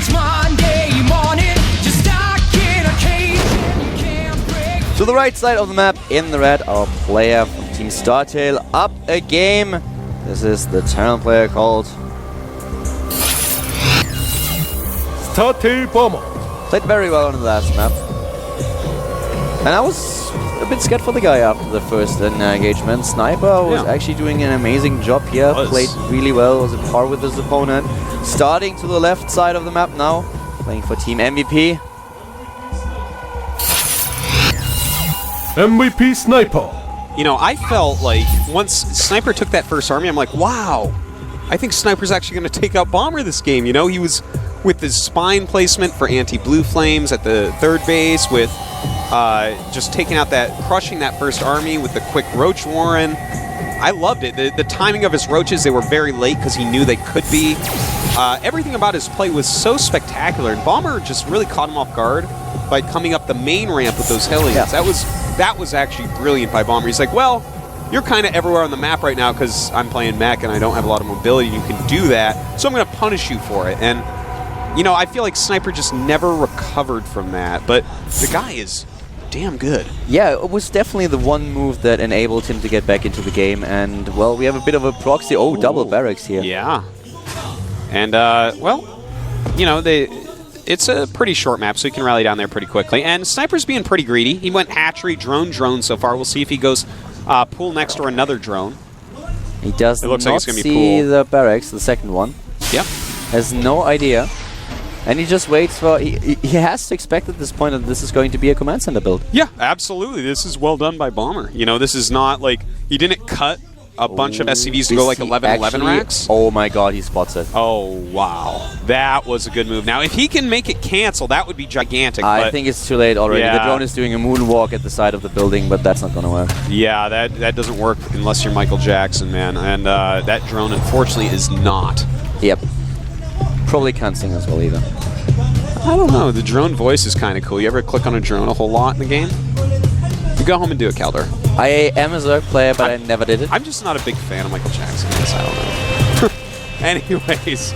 Each Monday morning, just stuck in a cage and you can't break. To the right side of the map, in the red, our player from Team StarTale up a game. This is the Terran player called StarTale Bomber. Played very well on the last map. And I was a bit scared for the guy after the first engagement. Sniper was actually doing an amazing job here. Played really well, was at par with his opponent. Starting to the left side of the map now, playing for Team MVP. MVP Sniper. You know, I felt like once Sniper took that first army, I'm like, wow, I think Sniper's actually going to take out Bomber this game. You know, he was with his spine placement for anti-blue flames at the third base, with just taking out crushing that first army with the quick Roach Warren. I loved it. The timing of his Roaches, they were very late because he knew they could be. Everything about his play was so spectacular, and Bomber just really caught him off guard by coming up the main ramp with those Hellions. Yeah. That was actually brilliant by Bomber. He's like, well, you're kind of everywhere on the map right now because I'm playing mech and I don't have a lot of mobility. You can do that, so I'm going to punish you for it. And, you know, I feel like Sniper just never recovered from that, but the guy is damn good. Yeah, it was definitely the one move that enabled him to get back into the game, and, well, we have a bit of a proxy. Oh, double barracks here. Yeah. And, well, you know, it's a pretty short map, so you can rally down there pretty quickly. And Sniper's being pretty greedy. He went hatchery, drone so far. We'll see if he goes pool next or another drone. He does not like see the barracks, the second one. Yep. Has no idea. And he just waits for... He has to expect at this point that this is going to be a command center build. Yeah, absolutely. This is well done by Bomber. You know, this is not like... He didn't cut a bunch of SCVs to go like 11-11 racks. Oh my god, he spots it. Oh, wow. That was a good move. Now, if he can make it cancel, that would be gigantic. I think it's too late already. Yeah. The drone is doing a moonwalk at the side of the building, but that's not going to work. Yeah, that doesn't work unless you're Michael Jackson, man. And that drone, unfortunately, is not. Yep. Probably can't sing as well either. I don't know. The drone voice is kind of cool. You ever click on a drone a whole lot in the game? You go home and do it, Calder. I am a Zerg player, but I never did it. I'm just not a big fan of Michael Jackson. I guess I don't know. Anyways,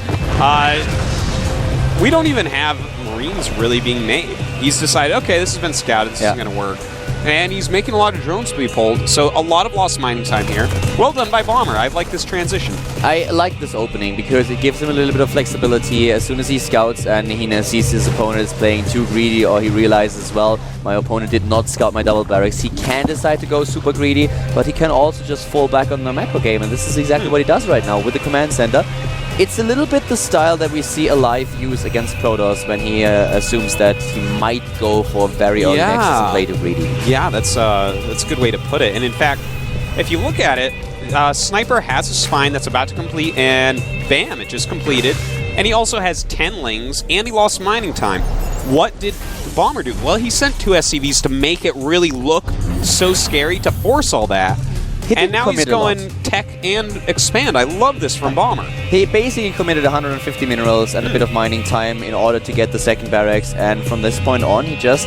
we don't even have Marines really being made. He's decided, okay, this has been scouted. This isn't going to work. And he's making a lot of drones to be pulled, so a lot of lost mining time here. Well done by Bomber. I like this transition. I like this opening because it gives him a little bit of flexibility. As soon as he scouts and he sees his opponent is playing too greedy, or he realizes, well, my opponent did not scout my double barracks, he can decide to go super greedy, but he can also just fall back on the macro game, and this is exactly what he does right now with the command center. It's a little bit the style that we see Alive use against Protoss when he assumes that he might go for very early nexus and play too greedy. Yeah, that's a good way to put it. And in fact, if you look at it, Sniper has a spine that's about to complete, and bam, it just completed. And he also has 10 lings, and he lost mining time. What did Bomber do? Well, he sent 2 SCVs to make it really look so scary to force all that. And now he's going tech and expand. I love this from Bomber. He basically committed 150 minerals and a bit of mining time in order to get the second barracks, and from this point on he just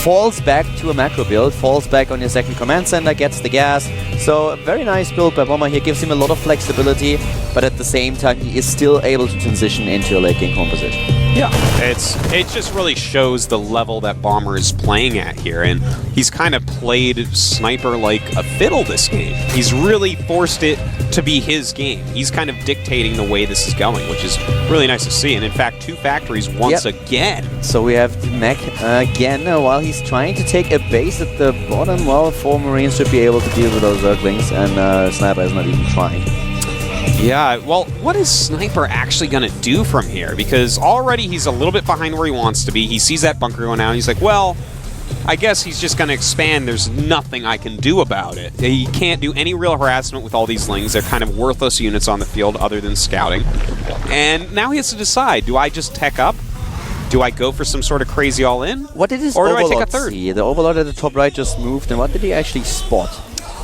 falls back to a macro build, falls back on your second command center, gets the gas. So a very nice build by Bomber here, gives him a lot of flexibility, but at the same time he is still able to transition into a late game composition. Yeah, it just really shows the level that Bomber is playing at here, and he's kind of played Sniper like a fiddle this game. He's really forced it to be his game. He's kind of dictating the way this is going, which is really nice to see. And in fact, 2 factories once again. So we have Mech again, while he's trying to take a base at the bottom. Well, 4 Marines should be able to deal with those Zerglings, and Sniper is not even trying. Yeah, well, what is Sniper actually going to do from here? Because already he's a little bit behind where he wants to be. He sees that bunker going out, and he's like, well, I guess he's just going to expand. There's nothing I can do about it. He can't do any real harassment with all these lings. They're kind of worthless units on the field other than scouting. And now he has to decide, do I just tech up? Do I go for some sort of crazy all-in? What did his Overlord do I take a third? See? The Overlord at the top right just moved, and what did he actually spot?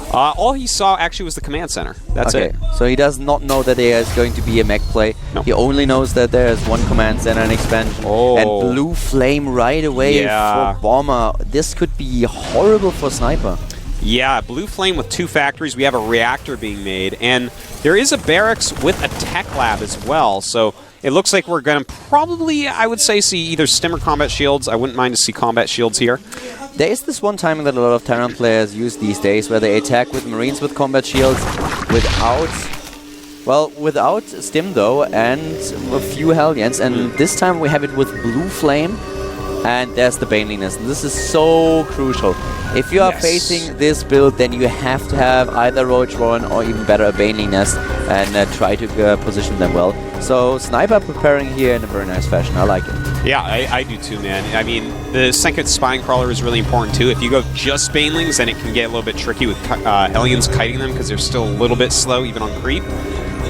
All he saw actually was the command center. That's it. So he does not know that there is going to be a mech play. Nope. He only knows that there is one command center and expansion. And blue flame right away for Bomber. This could be horrible for Sniper. Yeah, blue flame with 2 factories. We have a reactor being made, and there is a barracks with a tech lab as well. So It looks like we're going to probably, I would say, see either stim or combat shields. I wouldn't mind to see combat shields here. There is this one timing that a lot of Terran players use these days where they attack with Marines with combat shields without stim though, and a few Hellions, and this time we have it with blue flame, and there's the Baneliness. This is so crucial. If you are facing this build, then you have to have either Roach Warren or even better a Baneliness and try to position them well. So Sniper preparing here in a very nice fashion. I like it. Yeah, I do too, man. I mean, the second Spine Crawler is really important too. If you go just Banelings, then it can get a little bit tricky with Hellions kiting them because they're still a little bit slow even on creep.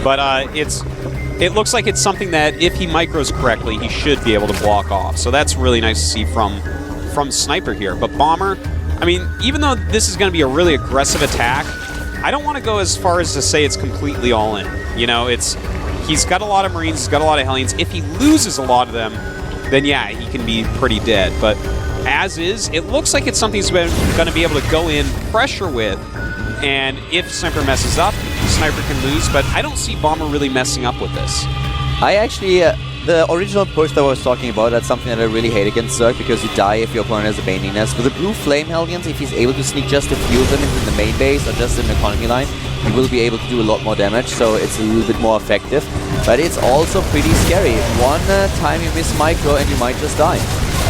But it looks like it's something that if he micros correctly, he should be able to block off. So that's really nice to see from Sniper here. But Bomber, I mean, even though this is going to be a really aggressive attack, I don't want to go as far as to say it's completely all in. You know, he's got a lot of Marines, he's got a lot of Hellions. If he loses a lot of them, then yeah, he can be pretty dead. But as is, it looks like it's something he's going to be able to go in, pressure with, and if Sniper messes up, Sniper can lose, but I don't see Bomber really messing up with this. I actually, the original push that I was talking about, that's something that I really hate against Zerg, because you die if your opponent has a Baneliness. With the blue Flame Hellions, if he's able to sneak just a few of them into the main base or just in the economy line, he will be able to do a lot more damage, so it's a little bit more effective. But it's also pretty scary. One time you miss micro and you might just die.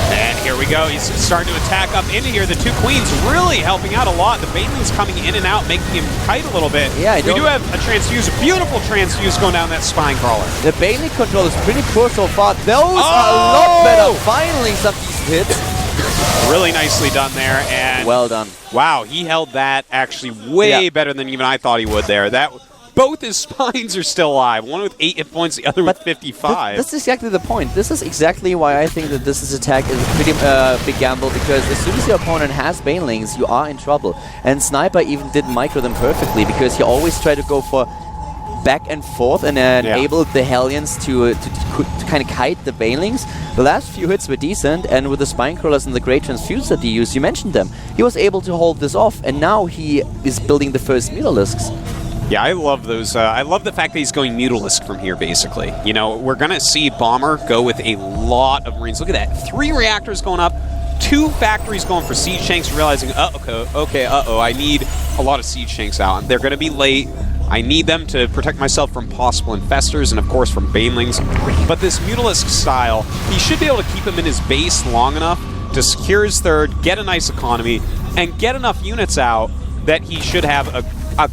And here we go. He's starting to attack up into here. The two Queens really helping out a lot. The Baneling's coming in and out, making him kite a little bit. Yeah, we do have a transfuse, a beautiful transfuse going down that Spine Crawler. The Baneling control is pretty poor so far. Those are a lot better. Finally, some decent hits. Really nicely done there. And well done. Wow, he held that actually way better than even I thought he would there. Both his spines are still alive. One with 8 hit points, the other with 55. That's exactly the point. This is exactly why I think that this attack is a pretty big gamble, because as soon as your opponent has Banelings, you are in trouble. And Sniper even didn't micro them perfectly, because he always tried to go for back and forth and enable the Hellions to kind of kite the Banelings. The last few hits were decent, and with the Spine Crawlers and the Great Transfuse that he used, you mentioned them, he was able to hold this off, and now he is building the first Mutalisks. Yeah, I love those. I love the fact that he's going Mutalisk from here, basically. You know, we're going to see Bomber go with a lot of Marines. Look at that. 3 reactors going up, 2 factories going for Siege Tanks, realizing, I need a lot of Siege Tanks out. They're going to be late. I need them to protect myself from possible Infestors and, of course, from Banelings. But this Mutalisk style, he should be able to keep him in his base long enough to secure his third, get a nice economy, and get enough units out that he should have a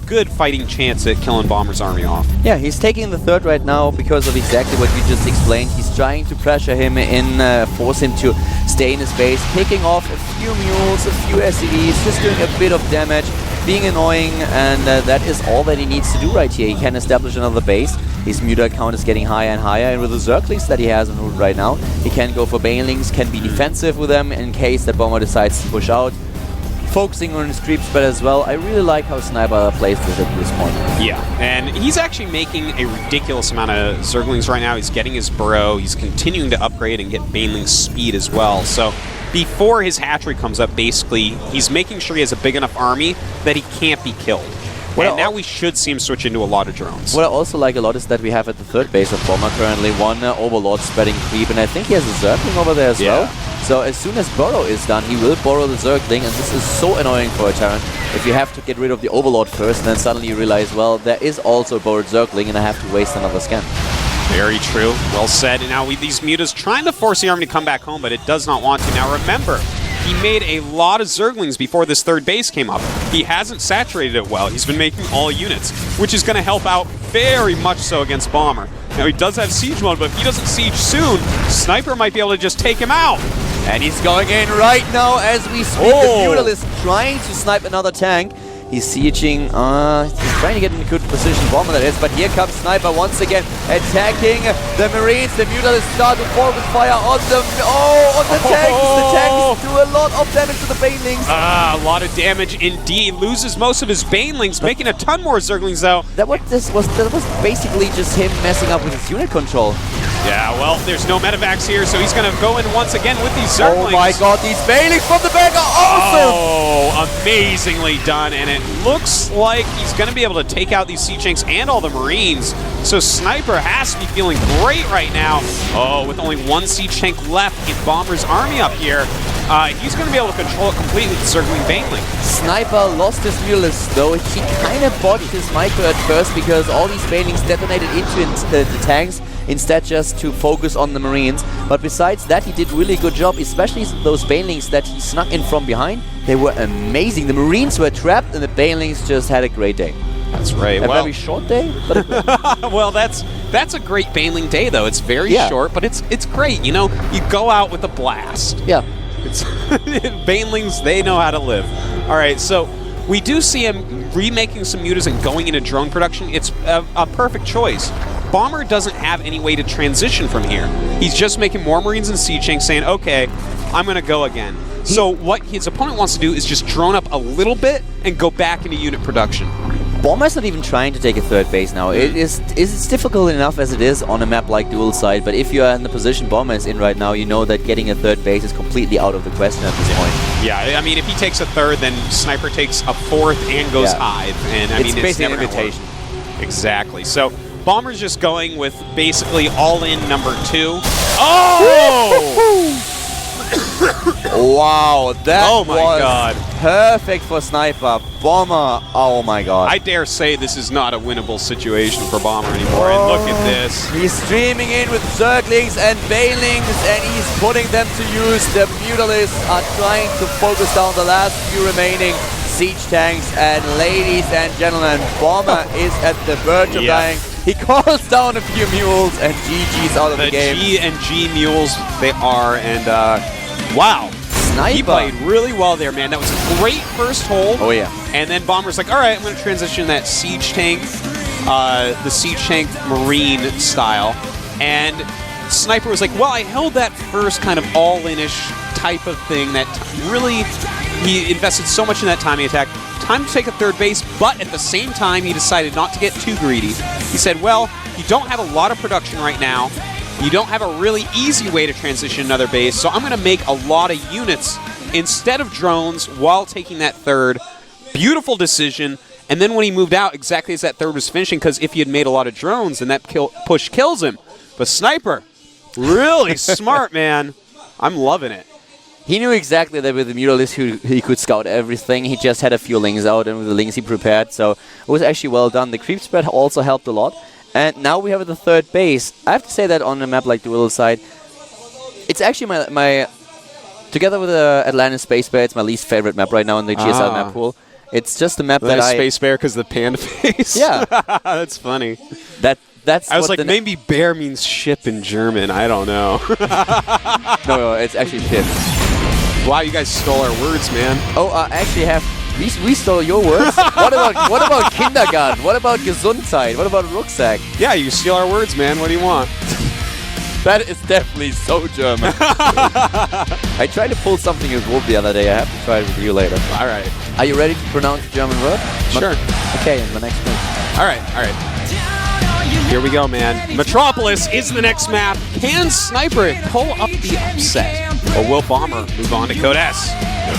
good fighting chance at killing Bomber's army off. Yeah, he's taking the third right now because of exactly what you just explained. He's trying to pressure him in, force him to stay in his base, picking off a few mules, a few SCVs, just doing a bit of damage, being annoying, and that is all that he needs to do right here. He can establish another base. His muta count is getting higher and higher, and with the Zerglings that he has on route right now, he can go for Banelings, can be defensive with them in case that Bomber decides to push out. Focusing on his creep spread as well. I really like how Sniper plays this at this point. Yeah, and he's actually making a ridiculous amount of Zerglings right now. He's getting his burrow. He's continuing to upgrade and get Baneling's speed as well. So before his hatchery comes up, basically, he's making sure he has a big enough army that he can't be killed. And now we should see him switch into a lot of drones. What I also like a lot is that we have at the third base of Bomber currently one Overlord spreading creep, and I think he has a Zergling over there as well. So as soon as Burrow is done, he will borrow the Zergling, and this is so annoying for a Terran. If you have to get rid of the Overlord first, and then suddenly you realize, well, there is also a borrowed Zergling, and I have to waste another scan. Very true. Well said. And now these mutas trying to force the army to come back home, but it does not want to. Now remember, he made a lot of Zerglings before this third base came up. He hasn't saturated it well. He's been making all units, which is going to help out very much so against Bomber. Now he does have Siege mode, but if he doesn't Siege soon, Sniper might be able to just take him out. And he's going in right now as we speak. The Mutalist trying to snipe another tank. He's sieging, he's trying to get in a good position, Bomber that is, but here comes Sniper once again, attacking the Marines. The Mutalists start to fall with fire on the tanks. The tanks do a lot of damage to the Banelings. A lot of damage indeed. Loses most of his Banelings, making a ton more Zerglings though. That was basically just him messing up with his unit control. Yeah, well, there's no medevacs here, so he's going to go in once again with these Zerglings. Oh my god, these Banelings from the back are awesome! Oh, amazingly done, and it looks like he's going to be able to take out these Siege Tanks and all the Marines. So Sniper has to be feeling great right now. Oh, with only one Siege Tank left in Bomber's army up here, he's going to be able to control it completely with circling Baneling. Sniper lost his Mutalisk though. He kind of botched his micro at first because all these Banelings detonated into the tanks instead just to focus on the Marines. But besides that, he did really good job, especially those Banelings that he snuck in from behind. They were amazing. The Marines were trapped and the Banelings just had a great day. That's right. A very short day, but a good. well, that's a great Baneling day though. It's very short, but it's great. You know, you go out with a blast. Yeah. It's Banelings, they know how to live. All right, so we do see him remaking some mutas and going into drone production. It's a perfect choice. Bomber doesn't have any way to transition from here. He's just making more Marines and Siege Tanks saying, okay, I'm going to go again. So what his opponent wants to do is just drone up a little bit and go back into unit production. Bomber's not even trying to take a third base now. It's difficult enough as it is on a map like Dual Side, but if you are in the position Bomber is in right now, you know that getting a third base is completely out of the question at this point. Yeah, I mean, if he takes a third, then Sniper takes a fourth and goes Hive. And I mean, it's basically never an invitation. Exactly. So Bomber's just going with basically all-in number 2. Oh! Wow, that oh my was God. perfect for Sniper. Bomber, oh my God. I dare say this is not a winnable situation for Bomber anymore, and look at this. He's streaming in with Zerglings and Banelings, and he's putting them to use. The Mutalisks are trying to focus down the last few remaining Siege Tanks, and ladies and gentlemen, Bomber is at the verge of dying. He calls down a few mules, and GG's out of the game. The G and G mules, they are, and wow. Sniper. He played really well there, man. That was a great first hold. Oh, yeah. And then Bomber's like, all right, I'm going to transition that Siege Tank, the Siege Tank Marine style. And Sniper was like, well, I held that first kind of all-in-ish type of thing that really, he invested so much in that timing attack. Time to take a third base, but at the same time, he decided not to get too greedy. He said, well, you don't have a lot of production right now. You don't have a really easy way to transition another base, so I'm going to make a lot of units instead of drones while taking that third. Beautiful decision. And then when he moved out, exactly as that third was finishing, because if he had made a lot of drones, then that push kills him. But Sniper, really smart, man. I'm loving it. He knew exactly that with the Mutalisk he could scout everything. He just had a few lings out, and with the lings he prepared, so it was actually well done. The creep spread also helped a lot. And now we have the third base. I have to say that on a map like Dual Side, it's actually my together with Atlantis Space Bear, it's my least favorite map right now in the GSL map pool. It's just a map that Space Bear because of the panda face? Yeah. That's funny. That's I was like, maybe bear means ship in German. I don't know. No, it's actually ship. Wow, you guys stole our words, man. Oh, I actually have... We stole your words? What about Kindergarten? What about Gesundheit? What about Rucksack? Yeah, you steal our words, man. What do you want? That is definitely so German. I tried to pull something with Wolf the other day. I have to try it with you later. All right. Are you ready to pronounce the German word? Sure. Okay, in the next one. All right, all right. Here we go, man. Metropolis is the next map. Can Sniper pull up the upset? Or will Bomber move on to Code S?